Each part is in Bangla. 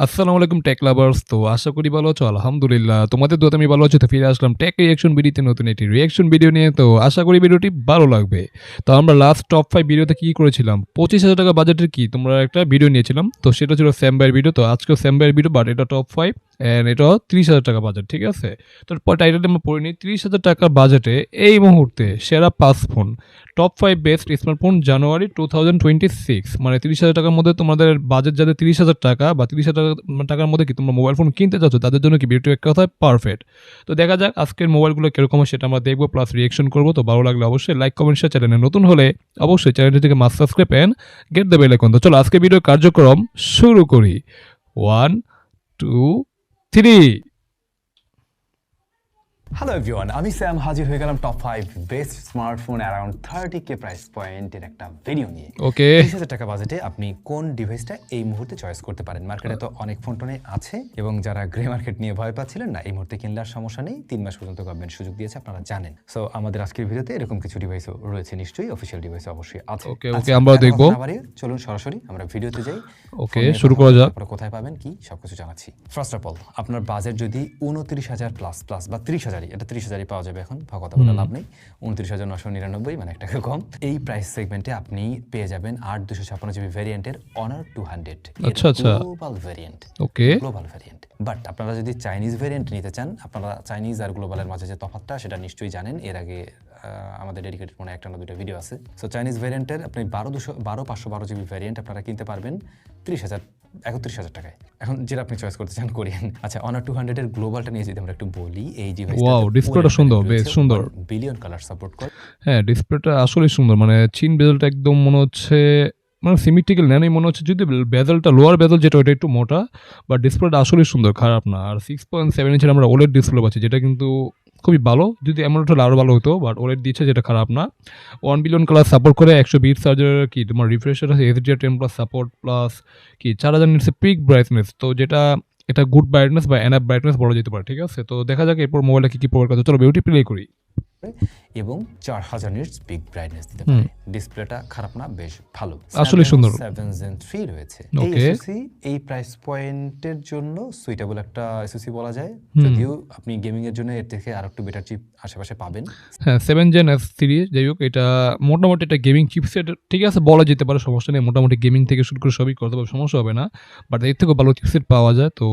আসসালামু আলাইকুম টেক লাভার্স। তো আশা করি ভালো আছো। আলহামদুলিল্লাহ তোমাদের দোয়াতে আমি ভালো আছি। তো ফিরে আসলাম টেক রিঅ্যাকশন ভিডিওতে নতুন একটি রিঅ্যাকশন ভিডিও নিয়ে। তো আশা করি ভিডিওটি ভালো লাগবে। তো আমরা লাস্ট টপ 5 ভিডিওতে কি করেছিলাম, 25,000 টাকা বাজেটের কি তোমরা একটা ভিডিও নিয়েছিলাম। তো সেটা ছিল স্যাম ভাইয়ের ভিডিও। তো আজকেও স্যাম ভাইয়ের ভিডিও, বাট এটা টপ 5 অ্যান্ড এটাও 30,000 টাকা বাজেট, ঠিক আছে। তো টাইটেলটা আমরা পড়ে নিই। 30,000 টাকার বাজেটে এই মুহূর্তে সেরা 5 ফোন, টপ 5 বেস্ট স্মার্টফোন জানুয়ারি 2026। মানে 30,000 টাকার মধ্যে তোমাদের বাজেট, যাদের 30,000 টাকা বা 30,000 টাকার মধ্যে কি তোমরা মোবাইল ফোন কিনতে চাচ্ছ, তাদের জন্য কি ভিডিওটি এক কথায় পারফেক্ট। তো দেখা যাক আজকের মোবাইলগুলো কিরকম হয় সেটা আমরা দেখবো, প্লাস রিয়েকশন করবো। তো ভালো লাগলে অবশ্যই লাইক কমেন্ট শেয়ার, চ্যানেলে নতুন হলে অবশ্যই চ্যানেলটি থেকে must subscribe and get the bell icon. তো চলো আজকে ভিডিও কার্যক্রম শুরু করি। 1 2 3। হ্যালো এভরিওয়ান, আমি স্যাম হাজির হয়ে গেলাম top 5 best smartphone around 30K price পয়েন্টের একটা ভিডিও নিয়ে। ওকে, 30,000 টাকা বাজেটে আপনি কোন ডিভাইসটা এই মুহূর্তে চয়েস করতে পারেন। মার্কেটে তো অনেক ফোন টোনে আছে, এবং যারা গ্রে মার্কেট নিয়ে ভয় পাচ্ছিলেন না, এই মুহূর্তে কিনলে আর সমস্যা নেই, 3 মাস পর্যন্ত গভর্নমেন্ট সুযোগ দিয়েছে, আপনারা জানেন। সো আমাদের আজকের ভিডিওতে এরকম কিছু ডিভাইসও রয়েছে, নিশ্চয়ই অফিসিয়াল ডিভাইস অবশ্যই আছে। ওকে ওকে, আমরা দেখবো। চলুন সরাসরি আমরা ভিডিওতে যাই। ওকে, শুরু করা যাক। আপনারা কোথায় পাবেন কি সবকিছু জানাচ্ছি। ফার্স্ট অফ অল, আপনার বাজেট যদি 29,000 প্লাস প্লাস বা 30,000, এটা 30,000 পাওয়া যাবে এখন, কথা বলে লাভ নেই। 29,999, মানে 1 টাকা কম। এই প্রাইস সেগমেন্টে আপনি পেয়ে যাবেন 8/256 ভ্যারিয়েন্টের অনার 200। আচ্ছা আচ্ছা, global variant. Okay. Global variant, but আপনারা যদি চাইনিজ ভ্যারিয়েন্ট নিতে চান, আপনারা চাইনিজ আর গ্লোবালের মাঝে যে তফাৎটা সেটা নিশ্চয়ই জানেন। এর আগে আমাদের ডেডিকেটেড মনে একটা না দুটো ভিডিও আছে। সো চাইনিজ ভ্যারিয়েন্টের আপনি 512 জিবি ভ্যারিয়েন্ট আপনারা কিনতে পারবেন 31,000 টাকায়। এখন যেটা আপনি চয়েস করতে চান করিয়েন। আচ্ছা, অনার 200 এর গ্লোবালটা নিয়ে যদি আমরা একটু বলি, এই ডিভাইসটা ওয়াও, ডিসপ্লেটা সুন্দর, বেশ সুন্দর। বিলিয়ন কালার সাপোর্ট করে। হ্যাঁ, ডিসপ্লেটা আসলেই সুন্দর। মানে চিন বেজেলটা একদম মনে হচ্ছে, মানে সিমেট্রিক্যাল নেই মনে হচ্ছে, যদি বেজেলটা লোয়ার বেজেল যেটা ওটা একটু মোটা, বাট ডিসপ্লেটা আসলেই সুন্দর, খারাপ না। আর 6.7 ইঞ্চের আমরা ওলেড ডিসপ্লে পাচ্ছি, যেটা কিন্তু খুবই ভালো। যদি এমনটা হলে আরও ভালো হতো, বাট ওলেড দিচ্ছে, যেটা খারাপ না। 1 বিলিয়ন কালার সাপোর্ট করে, 120 চার্জার কি তোমার রিফ্রেশার আছে, HDR10+ সাপোর্ট, প্লাস কি 4000 নিটসে পিক ব্রাইটনেস। তো যেটা এটা গুড ব্রাইটনেস বা এনআপ ব্রাইটনেস বলা যেতে পারে, ঠিক আছে। তো দেখা যাক এরপর মোবাইলটা কি প্রোভাইড করতে। চলো বিউটি প্লে করি। এবং 4000 নিটস পিক ব্রাইটনেস দিতে পারে। ডিসপ্লেটা খারাপ না, বেশ ভালো, আসলে সুন্দর। 7 Gen 3 রয়েছে। এই ওকে, এসওসি এই প্রাইস পয়েন্টের জন্য সুইটেবল একটা এসওসি বলা যায়, যদিও আপনি গেমিং এর জন্য এর থেকে আরেকটু বেটার চিপ আশেপাশে পাবেন। হ্যাঁ, 7 Gen S3, যাই হোক এটা মোটামুটি একটা গেমিং চিপসেট, ঠিক আছে, বলা যেতে পারে, সমস্যা নেই। মোটামুটি গেমিং থেকে শুরু করে সবই করতে পারবে, সমস্যা হবে না। বাট এর থেকেও ভালো চিপসেট পাওয়া যায়। তো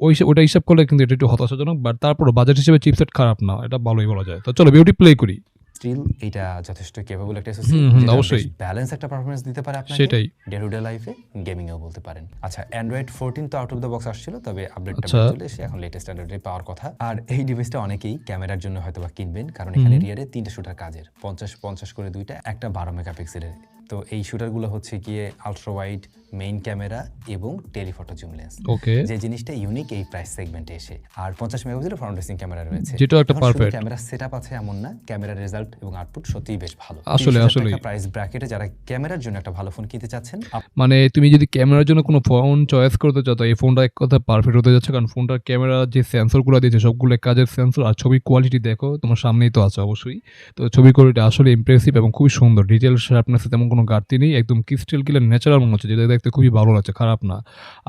ওইটা হিসাব করলে কিন্তু এটা একটু হতাশাজনক, বাট তারপরও বাজেট হিসেবে চিপসেট খারাপ না, এটা ভালোই বলা যায়। তো চলো বিউটি প্লে করি। স্টিল এটা যথেষ্ট কেপেবল একটা এসওসি, অবশ্যই ব্যালেন্স একটা পারফরম্যান্স দিতে পারে আপনাকে, সেটাই। ডে টু ডে লাইফে গেমিং এও বলতে পারেন। আচ্ছা, অ্যান্ড্রয়েড 14 তো আউট অফ দ্য বক্স আসছিল, তবে আপডেটটা চলে এসে এখন লেটেস্ট অ্যান্ড্রয়েডে পাওয়ার কথা। আর এই ডিভাইসটা অনেকেই ক্যামেরার জন্য হয়তোবা কিনবেন, কারণ এখানে রিয়ারে 3টা শুটার কাজের, 50 করে 2টা, একটা 12 মেগাপিক্সেলের। তো এই শুটারগুলো হচ্ছে গিয়ে আলট্রা ওয়াইড, মেইন ক্যামেরা এবং টেলিফটো জুম লেন্স। ওকে, যে জিনিসটা ইউনিক এই প্রাইস সেগমেন্টে এসে। আর 50 মেগাপিক্সেলের ফ্রন্ট ফেসিং ক্যামেরা রয়েছে, যেটা একটা পারফেক্ট ক্যামেরা সেটআপ আছে এমন না, ক্যামেরার রেজাল্ট এবং আউটপুট সত্যিই বেশ ভালো। আসলে প্রাইস ব্র্যাকেটে যারা ক্যামেরার জন্য একটা ভালো ফোন কিনতে চাচ্ছেন, মানে তুমি যদি ক্যামেরার জন্য কোনো ফোন চয়েস করতে চাও, তো এই ফোনটা এক কথা পারফেক্ট হতে যাচ্ছে। কারণ ফোনটার ক্যামেরা যে সেন্সরগুলো দিয়েছে সবগুলো কাজের সেন্সর, আর ছবি কোয়ালিটি দেখো, তোমার সামনেই তো আছে অবশ্যই। তো ছবি কোয়ালিটি আসলে ইমপ্রেসিভ এবং খুবই সুন্দর। ডিটেল শার্পনেসে তেমন কোনো ঘাটতি নেই, একদম ক্রিস্টাল ক্লিয়ার ন্যাচারাল মনে হচ্ছে, যেটা দেখতে খুবই ভালো লাগছে, খারাপ না।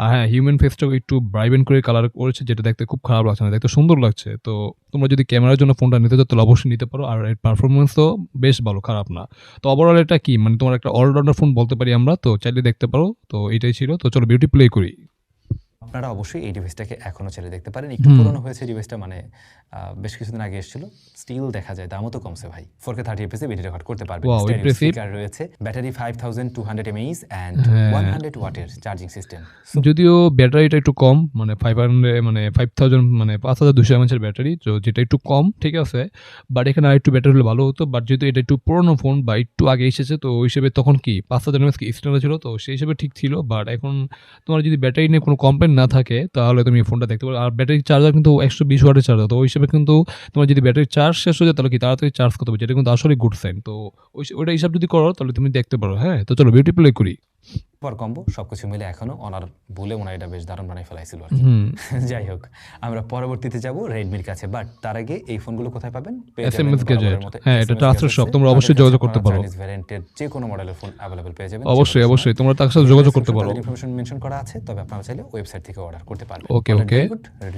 আর হ্যাঁ, হিউম্যান ফেসটাও একটু ব্রাইবেন্ট করে কালার করেছে, যেটা দেখতে খুব খারাপ লাগছে না, দেখতে সুন্দর লাগছে। তো তোমরা যদি ক্যামেরার জন্য ফোনটা নিতে চাও তাহলে অবশ্যই নিতে পারো। আর এর পারফরমেন্সও বেশ ভালো, খারাপ না। তো ওভারঅল এটা কি, মানে তোমার একটা অলরাউন্ডার ফোন বলতে পারি আমরা, তো চাইলে দেখতে পারো। তো এটাই ছিল। তো চলো বিউটি প্লে করি। আপনারা অবশ্যই এই ডিভাইসটাকে এখনো চালিয়ে দেখতে পারেন। একটু পুরনো হয়েছে ডিভাইসটা, মানে বেশ কিছুদিন আগে এসেছিল। স্টিল দেখা যায় দামও তো কমছে ভাই। 4K 30 fps এ ভিডিও রেকর্ড করতে পারবেন। স্পিকার রয়েছে, ব্যাটারি 5200 mAh এন্ড 100 ওয়াটের চার্জিং সিস্টেম। যদিও ব্যাটারিটা একটু কম, মানে 5000 মানে 5200 mAh এর ব্যাটারি, তো যেটা একটু কম, ঠিক আছে। বাট এখানে আর একটু ব্যাটারি হলে ভালো হতো। বাট যেহেতু এটা একটু পুরোনো ফোন বা একটু আগে এসেছে, তো ওই হিসেবে তখন কি 5000 mAh কি এক্সটার্নাল ছিল, তো সেই হিসেবে ঠিক ছিল। বাট এখন তোমার যদি ব্যাটারি নিয়ে কোনো কমপ্লেন না থাকে, তাহলে তুমি ফোনটা দেখতে পারো। আর ব্যাটারি চার্জার কিন্তু 120 ওয়াটের চার্জার, তো ওই হিসেবে কিন্তু তোমার যদি ব্যাটারি চার্জ শেষ হয়ে যায়, তাহলে কি তাড়াতাড়ি চার্জ করতে হবে, যেটা কিন্তু আসলে গুড সাইন। তো ওইটা হিসাব যদি করো তাহলে তুমি দেখতে পারো। হ্যাঁ, তো চলো বিউটি প্লে করি। পর কম্বো সবকিছু মিলে এখনো ওনার বলে ওনার এটা বেশ দারুণ বানাই ফেলাইছিল আর কি। যাই হোক, আমরা পরবর্তীতে যাব রেডমির কাছে, বাট তার আগে এই ফোনগুলো কোথায় পাবেন? SMS গ্যাজেট, হ্যাঁ এটা ট্রাস্টেড শপ, তোমরা অবশ্যই যোগাযোগ করতে পারো। চাইনিজ ভ্যারিয়েন্টের যে কোনো মডেলের ফোন अवेलेबल পেয়ে যাবেন। অবশ্যই তোমরা তার সাথে যোগাযোগ করতে পারো। ইনফরমেশন মেনশন করা আছে, তবে আপনারা চাইলে ওয়েবসাইট থেকে অর্ডার করতে পারবেন। ওকে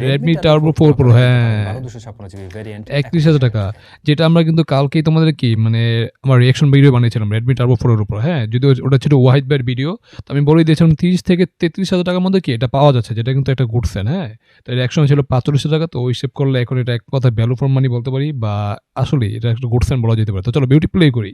Redmi Turbo 4 Pro, হ্যাঁ 12256 জিবি ভ্যারিয়েন্ট 31,000 টাকা, যেটা আমরা কিন্তু কালকেই তোমাদের কি মানে আমার রিঅ্যাকশন ভিডিও বানিয়েছিলাম Redmi Turbo 4 এর উপর। হ্যাঁ যদিও ওটা ছিল ওয়াহিদ ভাইয়ের ভিডিও, তো আমি বলেই দিয়েছিলাম 30 থেকে 33,000 টাকার মধ্যে কি এটা পাওয়া যাচ্ছে, যেটা কিন্তু একটা গুড সাইন। হ্যাঁ তো এর একসময় ছিল 45,000 টাকা, তো ওই হিসেব করলে এখন এটা এক কথা ভ্যালু ফর মানি বলতে পারি, বা আসলে এটা একটা গুড সাইন বলা যেতে পারে। তো চলো বিউটি প্লে করি।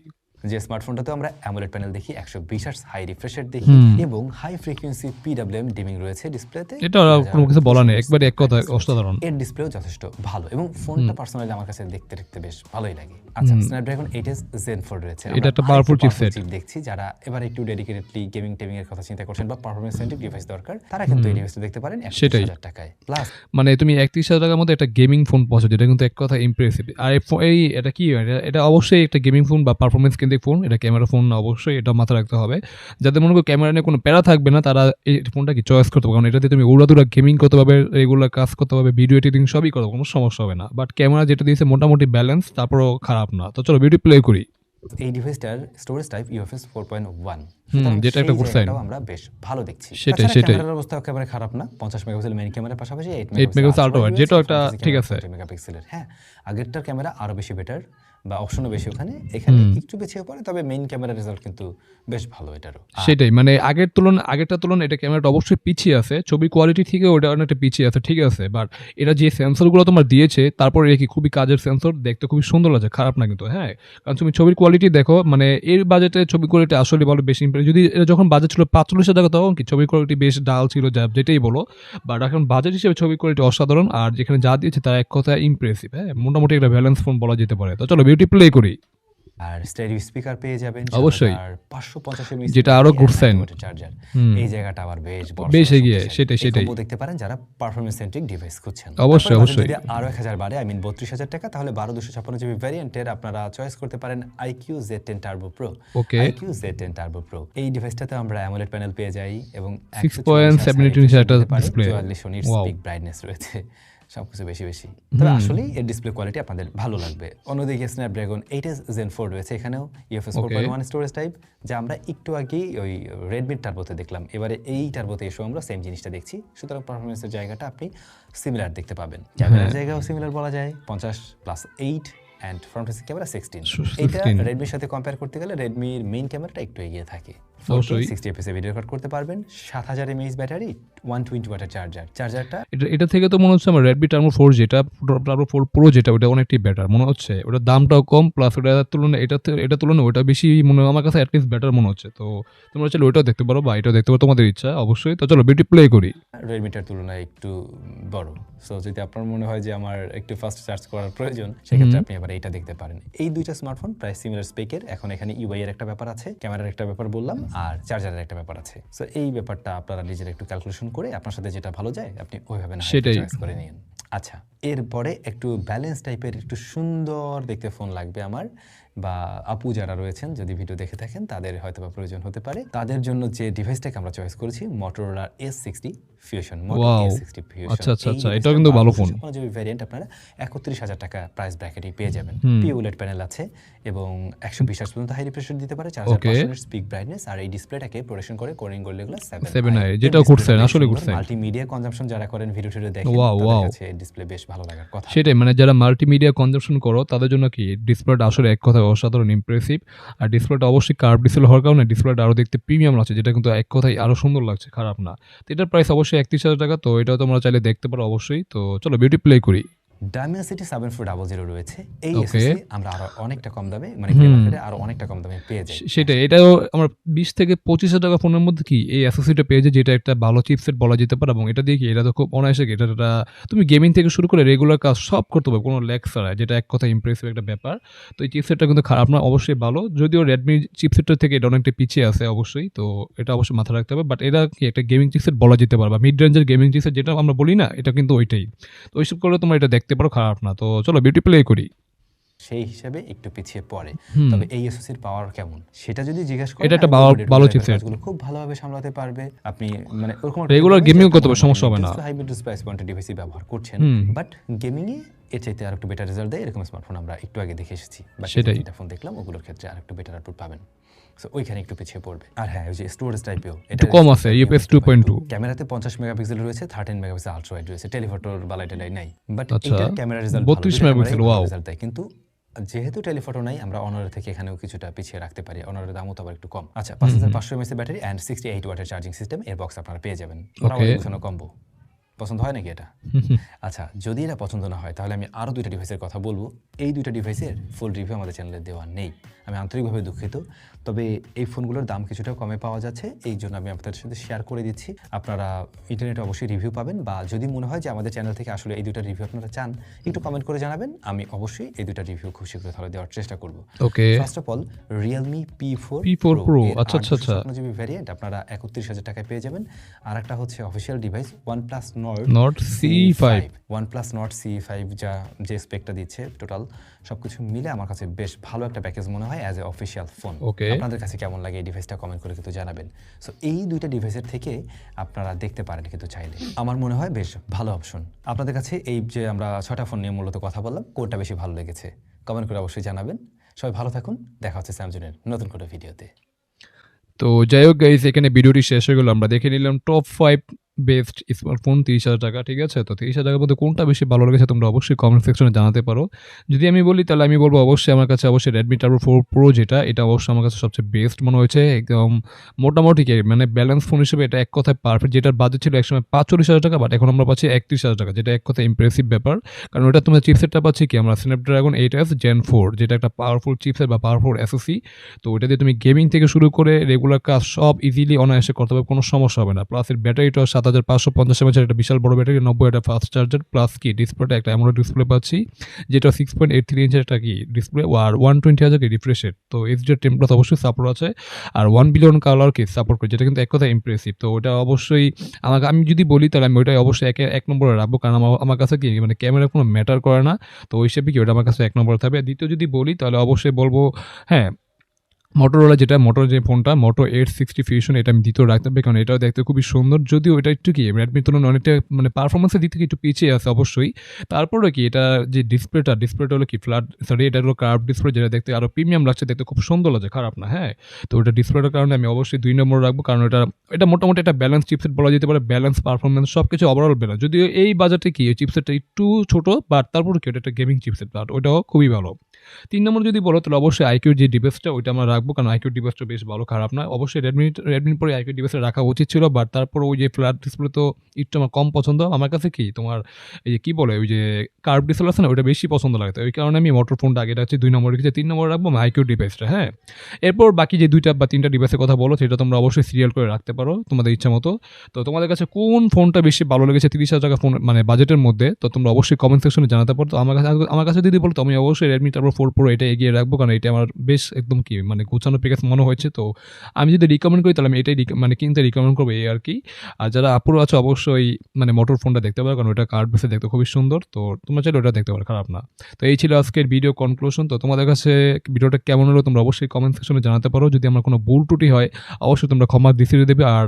যে স্মার্টফোনটাতে আমরা অ্যামোলেড প্যানেল দেখি, 120 হার্টজ হাই রিফ্রেশ রেট দেখি এবং হাই ফ্রিকোয়েন্সি PWM ডিমিং রয়েছে ডিসপ্লেতে। এটা কোনো কিছু বলা নেই, একবারে এক কথা অসাধারণ। এর ডিসপ্লেও যথেষ্ট ভালো এবং ফোনটা পার্সোনালি আমার কাছে দেখতে বেশ ভালোই লাগে। আচ্ছা, স্ন্যাপড্রাগন 8s Zen 4 রয়েছে, এটা একটা পাওয়ারফুল চিপসেট দেখছি। যারা এবার একটু ডেডিকেটেডলি গেমিং টেমিং এর কথা চিন্তা করছেন বা পারফরম্যান্স সেন্ট্রিক ডিভাইস দরকার, তারা কিন্তু এই ডিভাইসটা দেখতে পারেন 1,000 টাকায়। প্লাস মানে তুমি 31,000 টাকার মধ্যে একটা গেমিং ফোন পাচ্ছ, যেটা কিন্তু এক কথা ইমপ্রেসিভ। আর এই এটা কি এটা অবশ্যই একটা গেমিং ফোন বা পারফরমেন্স কেন্দ্রিক ফোন, এটা ক্যামেরা ফোন না, অবশ্যই এটা মাথায় রাখতে হবে। যাদের মনে করো ক্যামেরা নিয়ে কোনো প্যারা থাকবে না, তারা এই ফোনটা কি চয়েস করতে পারবে, কারণ এটাতে তুমি উড়াদুরা গেমিং করতে পারবে, রেগুলার কাজ করতে পারবে, ভিডিও এডিটিং সবই করো, কোনো সমস্যা হবে না। বাট ক্যামেরা যেটা দিয়েছে মোটামুটি ব্যালেন্স, তারপরও খারাপ না। তো চলো বিউটি প্লে করি। এই ডিভাইসটার স্টোরেজ টাইপ UFS 4.1, যেটা একটা গুড সাইন, আমরা বেশ ভালো দেখছি। সেটাই ক্যামেরার অবস্থা একেবারে খারাপ না। 50 মেগাপিক্সেল মেইন ক্যামেরার পাশাপাশি 8 মেগাপিক্সেল আল্ট্রা ওয়াইড, যেটা একটা ঠিক আছে। 20 মেগাপিক্সেলের, হ্যাঁ আগেরটার ক্যামেরা আরো বেশি বেটার বা অপশনও বেশি ওখানে, এখানে একটু পিছিয়ে পড়ে, তবে মেইন ক্যামেরার রেজাল্ট কিন্তু বেশ ভালো এটারও। সেটাই মানে আগেরটার তুলনায় এটা ক্যামেরাটা অবশ্যই পিছিয়ে আছে, ছবি কোয়ালিটি থেকে ওটা অনেকটা পিছিয়ে আছে, ঠিক আছে। বাট এটা যে সেন্সরগুলো তোমার দিয়েছে, তারপরে কি খুবই কাজের সেন্সর, দেখতে খুবই সুন্দর লাগে, খারাপ না কিন্তু। হ্যাঁ কারণ তুমি ছবির কোয়ালিটি দেখো, মানে এর বাজেটে ছবি কোয়ালিটি আসলে বলো বেশি ইম্প্রেস। যদি এটা যখন বাজেট ছিল 45,000 টাকা, তখন কি ছবির কোয়ালিটি বেশ ডাল ছিল, যেটাই বলো। বাট এখন বাজেট হিসেবে ছবির কোয়ালিটি অসাধারণ, আর যেখানে যা দিয়েছে তার এক কথা ইমপ্রেসিভ। হ্যাঁ মোটামুটি একটা ব্যালেন্স ফোন বলা যেতে পারে। তো চলো বিউটি প্লে করি। আর স্টেরিও স্পিকার পেয়ে যাবেন অবশ্যই, আর 550 mAh যেটা আরো গুড সাইন। চার্জার, এই জায়গাটা আবার বেশ এগিয়ে, সেটাই দেখতে পারেন যারা পারফরম্যান্স সেন্ট্রিক ডিভাইস খুঁজছেন। অবশ্যই যদি আরো 1000 বাড়ে, 32,000 টাকা, তাহলে 12256 জিবি ভ্যারিয়েন্টের আপনারা চয়েস করতে পারেন IQ Z10 Turbo Pro। IQ Z10 Turbo Pro এই ডিভাইসটাতে আমরা AMOLED প্যানেল পেয়ে যাই এবং 6.72 ইঞ্চি একটা ডিসপ্লে, 44 নিটস পিক ব্রাইটনেস রয়েছে, সবকিছু বেশি। তবে আসলেই এর ডিসপ্লে কোয়ালিটি আপনাদের ভালো লাগবে। অন্যদিকে স্ন্যাপড্রাগন 8s Zen 4 রয়েছে, এখানেও UFS 4.1 স্টোরেজ টাইপ, যা আমরা একটু আগেই ওই রেডমি টার্বোতে দেখলাম। এবারে এই টার্বোতে এসেও আমরা সেম জিনিসটা দেখছি, সুতরাং পারফরমেন্সের জায়গাটা আপনি সিমিলার দেখতে পাবেন। ক্যামেরার জায়গাও সিমিলার বলা যায়, 50+8 অ্যান্ড ফ্রন্ট ফেসিং ক্যামেরা 16। এটা রেডমির সাথে কম্পেয়ার করতে গেলে রেডমির মেইন ক্যামেরাটা একটু এগিয়ে থাকে। 60 fps ভিডিও রেকর্ড করতে পারবেন, 7000 mAh ব্যাটারি, 120 ওয়াটের চার্জারটা এটা থেকে তো মনে হচ্ছে আমার Redmi Turbo 4 যেটা Turbo 4 Pro যেটা, ওটা অনেকটাই বেটার মনে হচ্ছে। ওটা দামটাও কম, প্লাস ওটার তুলনায় এটা তুলনায় ওটা বেশি মনে হয় আমার কাছে অ্যাটলিস্ট বেটার মনে হচ্ছে। তো তোমরা চাইলে ওইটাও দেখতে পারো বা এটাও দেখতে পারো, তোমাদের ইচ্ছা অবশ্যই। তো চলো বিউটি প্লে করি। রেডমিটার তুলনায় একটু বড়, সো যদি আপনার মনে হয় যে আমার একটু ফাস্ট চার্জ করার প্রয়োজন, সেক্ষেত্রে আপনি আবার এইটা দেখতে পারেন। এই দুইটা স্মার্টফোন প্রায় সিমিলার স্পেকের। এখন এখানে UI এর একটা ব্যাপার আছে, ক্যামেরার একটা ব্যাপার বললাম, আর চার্জারের একটা ব্যাপার আছে। সো এই ব্যাপারটা আপনারা নিজেরা একটু ক্যালকুলেশন করে আপনার সাথে যেটা ভালো যায় আপনি ওইভাবে না চয়েস করে নিন। আচ্ছা, এরপরে একটু ব্যালেন্স টাইপের একটু সুন্দর দেখতে ফোন লাগবে আমার, বা আপু যারা রয়েছেন যদি ভিডিও দেখে থাকেন তাদের হয়তো বা প্রয়োজন হতে পারে। তাদের জন্য যে ডিভাইসটাকে আমরা চয়েস করেছি Motorola S60 Fusion। S60 Fusion, আচ্ছা এটা কিন্তু ভালো ফোন। যে ভেরিয়েন্ট আপনারা 31,000 টাকা প্রাইস ব্র্যাকেটে পেয়ে যাবেন। POLED প্যানেল আছে এবং 120 Hz পর্যন্ত হাই রিফ্রেশ দিতে পারে, 4000 স্পিক ব্রাইটনেস, আর এই ডিসপ্লেটাকে প্রোটেকশন করে Corning Gorilla Glass 7i, যেটা করছেন আসলে করছেন। মাল্টিমিডিয়া কনজাম্পশন যারা করেন, ভিডিও দেখেন, তাদের কাছে ডিসপ্লে বেশ ভালো লাগার কথা। সেটাই মানে যারা মাল্টিমিডিয়া কনজাম্পশন করো তাদের জন্য কি ডিসপ্লেটা আসলে এক কথা অসাধারণ ইমপ্রেসিভ। আর ডিসপ্লেটা অবশ্যই কার্ভ ডিসপ্লে হওয়ার কারণে ডিসপ্লেটা আরও দেখতে প্রিমিয়াম লাগছে, যেটা কিন্তু এক কথাই আরও সুন্দর লাগছে, খারাপ না। তো এটার প্রাইস অবশ্যই 31,000 টাকা, তো এটাও তোমরা চাইলে দেখতে পারো অবশ্যই। তো চলো বিউটি প্লে করি। Dimensity 7400 রয়েছে, এই এসএসডি আমরা আরো অনেকটা কম দামে মানে মার্কেটে আরো অনেকটা কম দামে পেয়ে যাই। সেটা এটাও আমরা 20 থেকে 25,000 টাকা ফোনের মধ্যে কি এই এসএসডিটা পেয়ে যায়, যেটা একটা ভালো চিপসেট বলা যেতে পারে। এবং এটা দিয়ে কি এটা তো খুব অনায়াসে এটা তুমি গেমিং থেকে শুরু করে রেগুলার কাজ সব করতে পারবে কোনো ল্যাগ ছাড়া, যেটা এক কথা ইমপ্রেসিভ একটা ব্যাপার। তো এই চিপসেটটা কিন্তু খারাপ না, অবশ্যই ভালো, যদিও রেডমি চিপসেটটার থেকে এটা অনেকটা পিছিয়ে আছে অবশ্যই। তো এটা অবশ্যই মাথায় রাখতে হবে। বাট এটা কি একটা গেমিং চিপসেট বলা যেতে পারে, বা মিড রেঞ্জের গেমিং চিপসেট যেটা আমরা বলি না, এটা কিন্তু ওইটাই। তো ওইসব করলে তোমরা এটা দেখতে পারো, খারাপ না। তো চলো বিউটি প্লে করি। সেই হিসাবে একটু পিছিয়ে পড়ে। হুম। তবে এই এসওসির পাওয়ার কেমন সেটা যদি জিজ্ঞাসা করেন, এটা একটা আমি বলবো ডে টু ভালো ডে chipset। কাজগুলো খুব ভালোভাবে সামলাতে পারবে। আপনি মানে ওরকম Regular gaming করতে পারবে, সমস্যা হবে না। হাই বিট প্রাইস পয়েন্টের ডিভাইসই ব্যবহার করছেন, হুম। বাট গেমিং এ এর চাইতে আরেকটু বেটার রেজাল্ট দেয় এরকম স্মার্টফোন আমরা একটু আগে দেখে এসেছি। বাকি সেটাই। যেটা ফোন দেখলাম ওগুলোর ক্ষেত্রে আরেকটু বেটার আউটপুট পাবেন। সো ওইখানে একটু পিছিয়ে পড়বে। আর হ্যাঁ, ওই যে স্টোরেজ টাইপেও একটু কম আছে, UFS 2.2। ক্যামেরাতে 50 মেগাপিক্সেল রয়েছে, 13 মেগাপিক্সেল আলট্রা ওয়াইড রয়েছে, টেলিফটোর বালাই টালাই নাই, বাট আচ্ছা, এটার camera result 32 megapixel, wow. Result দেয়। কিন্তু যেহেতু টেলিফটো নাই, আমরা অনারের থেকে এখানেও কিছুটা পিছিয়ে রাখতে পারি। অনারের দামও তো আবার একটু কম। আচ্ছা, 5500 mAh ব্যাটারি অ্যান্ড 68 ওয়াটের চার্জিং সিস্টেম এর বক্স আপনারা পেয়ে যাবেন। মোটামুটি গোছানো কম্বো। পছন্দ হয় নাকি এটা? আচ্ছা, যদি এটা পছন্দ না হয় তাহলে আমি আরও 2টা ডিভাইসের কথা বলবো। এই 2টা ডিভাইসের ফুল রিভিউ আমাদের চ্যানেলে দেওয়া নেই, আমি আন্তরিকভাবে দুঃখিত। তবে এই ফোনগুলোর দাম কিছুটা কমে পাওয়া যাচ্ছে, এই জন্য আমি আপনাদের সাথে শেয়ার করে দিচ্ছি। আপনারা ইন্টারনেটে অবশ্যই রিভিউ পাবেন, বা যদি মনে হয় যে আমাদের চ্যানেল থেকে আসলে এই 2টা রিভিউ আপনারা চান, একটু কমেন্ট করে জানাবেন। আমি অবশ্যই এই 2টা রিভিউ খুব শীঘ্র তাহলে দেওয়ার চেষ্টা করব। Okay. First of all, Realme P4 Pro, এর আচ্ছা, আচ্ছা, আচ্ছা। 8GB ভ্যারিয়েন্ট আপনারা 31,000 টাকায় পেয়ে যাবেন। আর একটা হচ্ছে official device OnePlus Nord CE5। OnePlus Nord CE5 যে স্পেকটা দিচ্ছে, টোটাল সবকিছু মিলে আমার কাছে বেশ ভালো একটা প্যাকেজ মনে হয় অ্যাজ এ অফিসিয়াল ফোন। ওকে। আপনাদের কাছে কেমন লাগে এই ডিভাইসটা কমেন্ট করে কিন্তু জানাবেন। সো এই 2টা ডিভাইসের থেকে আপনারা দেখতে পারেন কিন্তু চাইলে। আমার মনে হয় বেশ ভালো অপশন। আপনাদের কাছে এই যে আমরা 6টা ফোন নিয়ে মূলত কথা বললাম, কোনটা বেশি ভালো লেগেছে কমেন্ট করে অবশ্যই জানাবেন। সবাই ভালো থাকুন, দেখা হচ্ছে স্যামসুংয়ের নতুন কোনো ভিডিওতে। তো যাই হোক গাইস, এখানে ভিডিওটি শেষ হয়ে গেল। আমরা দেখে নিলাম টপ 5 বেস্ট স্মার্টফোন 30,000 টাকা, ঠিক আছে? তো 30,000 টাকার মধ্যে কোনটা বেশি ভালো লেগেছে তোমরা অবশ্যই কমেন্ট সেকশনে জানাতে পারো। যদি আমি বলি তাহলে আমি বলবো অবশ্যই আমার কাছে অবশ্যই Redmi Turbo 4 Pro, এটা অবশ্যই আমার কাছে সবচেয়ে বেস্ট মনে হয়েছে। একদম মোটামুটি মানে ব্যালেন্স ফোন হিসেবে এটা এক কথায় পারফেক্ট। যেটার বাজেট ছিল একসময় 45,000 টাকা, বাট এখন আমরা পাচ্ছি 31,000 টাকা, যেটা এক কথায় ইমপ্রেসিভ ব্যাপার। কারণ ওটা তোমার চিপসেটটা পাচ্ছি কি আমরা Snapdragon 8S Gen 4, যেটা একটা পাওয়ারফুল চিপসেট বা পাওয়ারফুল SoC। তো ওটা দিয়ে তুমি গেমিং থেকে শুরু করে রেগুলার কাজ সব ইজিলি অনায়াসে করতে পারবে, কোনো সমস্যা হবে না। প্লাস এর ব্যাটারিটা 7550 mAh, একটা বিশাল বড় ব্যাটারি, 90 ওয়াটের ফাস্ট চার্জার, প্লাস কি ডিসপ্লেটা একটা অ্যামোলেড ডিসপ্লে পাচ্ছি, যেটা 6.83 ইঞ্চের একটা কি ডিসপ্লে, আর 120 হাজার রিফ্রেশ রেট। তো এইচডি 10+ অবশ্যই সাপোর্ট আছে, আর 1 বিলিয়ন কালার কি সাপোর্ট করে, যেটা কিন্তু এক কথা ইমপ্রেসিভ। তো ওটা অবশ্যই আমি যদি বলি তাহলে আমি ওইটাই অবশ্যই এক নম্বরে রাখবো, কারণ আমার কাছে কি মানে ক্যামেরা কোনো ম্যাটার করে না। তো ওই হিসেবে কি ওটা আমার কাছে 1 নম্বরে থাকবে। দ্বিতীয় যদি বলি তাহলে অবশ্যই বলবো হ্যাঁ মোটোরোলা, যেটা যে ফোনটা Moto H60 Fusion, এটা আমি দ্বিতীয় রাখতে হবে, কারণ এটাও দেখতে খুবই সুন্দর। যদিও এটা একটু কি রেডমির তুলনায় অনেকটা মানে পারফরমেন্সের দিক থেকে একটু পিছিয়ে আছে অবশ্যই। তারপরে কি এটা যে ডিসপ্লেটা হলো কি ফ্ল্যাট, এটা হলো কার্ভ ডিসপ্লে, যেটা দেখতে আরও প্রিমিয়াম লাগছে, দেখতে খুব সুন্দর লাগছে, খারাপ না। হ্যাঁ, তো ওটা ডিসপ্লেটার কারণে আমি অবশ্যই 2 নম্বর রাখবো, কারণ এটা মোটামুটি একটা ব্যালেন্স চিপসেট বলা যেতে পারে, ব্যালেন্স পারফরমেন্স সব কিছু ওভারঅল ব্যালেন্স। যদিও এই বাজারটা কি এই চিপসেটটা একটু ছোট, বাট তারপরে কি ওটা একটা গেমিং চিপসেট, বাট ওইটাও খুবই ভালো। 3 নম্বর যদি বলো তাহলে অবশ্যই আইকিউর যে ডিভাইসটা ওইটা আমরা রাখবো, কারণ আইকিউর ডিভাইসটা বেশ ভালো, খারাপ না। অবশ্যই রেডমির পরে আইকিউ ডিভাইসে রাখা উচিত ছিল, বাট তারপর ওই যে ফ্ল্যাট ডিসপ্লে তো একটু আমার কম পছন্দ। আমার কাছে কি তোমার এই যে কী বলে ওই যে কার্ভ ডিসপ্লে আছে না, ওইটা বেশি পছন্দ লাগে। তো ওই কারণে আমি মোটর ফোনটা আগে রাখছি 2 নম্বরে রেখেছি, 3 নম্বরে রাখবো আইকিউ ডিভাইসটা। হ্যাঁ, এরপর বাকি যে 2টা বা 3টা ডিভাইসের কথা বলো সেটা তোমরা অবশ্যই সিরিয়াল করে রাখতে পারো তোমাদের ইচ্ছা মতো। তো তোমাদের কাছে কোন ফোনটা বেশি ভালো লেগেছে 30,000 টাকা ফোন মানে বাজেটের মধ্যে, তো তোমরা অবশ্যই কমেন্ট সেকশনে জানাতে পারো। তো আমার কাছে যদি বলো তো আমি অবশ্যই Redmi Turbo 4 Pro এটা এগিয়ে রাখবো, কারণ এটা আমার বেশ একদম কি মানে গোছানো প্যাকেজ মনে হয়েছে। তো আমি যদি রিকমেন্ড করি তাহলে আমি এটাই মানে কিনতে রিকমেন্ড করবো, এই আর কি। আর যারা আপুরো আছে অবশ্যই মানে মোটর ফোনটা দেখতে পারো, কারণ ওটা কার্ড বেসে দেখতে খুবই সুন্দর। তো তোমরা চাইলে ওটা দেখতে পারো, খারাপ না। তো এই ছিল আজকের ভিডিও কনক্লুশন। তো তোমাদের কাছে ভিডিওটা কেমন হলো তোমরা অবশ্যই কমেন্ট সেকশনে জানাতে পারো। যদি আমার কোনো ভুল ত্রুটি হয় অবশ্যই তোমরা ক্ষমা দৃষ্টিতে দেবে, আর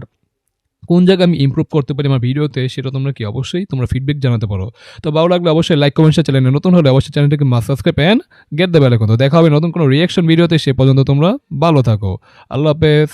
কোন জায়গায় আমি ইমপ্রুভ করতে পারি আমার ভিডিওতে সেটা তোমরা কি অবশ্যই তোমরা ফিডব্যাক জানাতে পারো। তো ভালো লাগলে অবশ্যই লাইক কমেন্ট শেয়ার, চ্যানেলে নতুন হলে অবশ্যই চ্যানেলটাকে subscribe and get the bell icon. তো দেখা হবে নতুন কোনো রিঅ্যাকশন ভিডিওতে, সে পর্যন্ত তোমরা ভালো থাকো। আল্লাহ হাফেজ।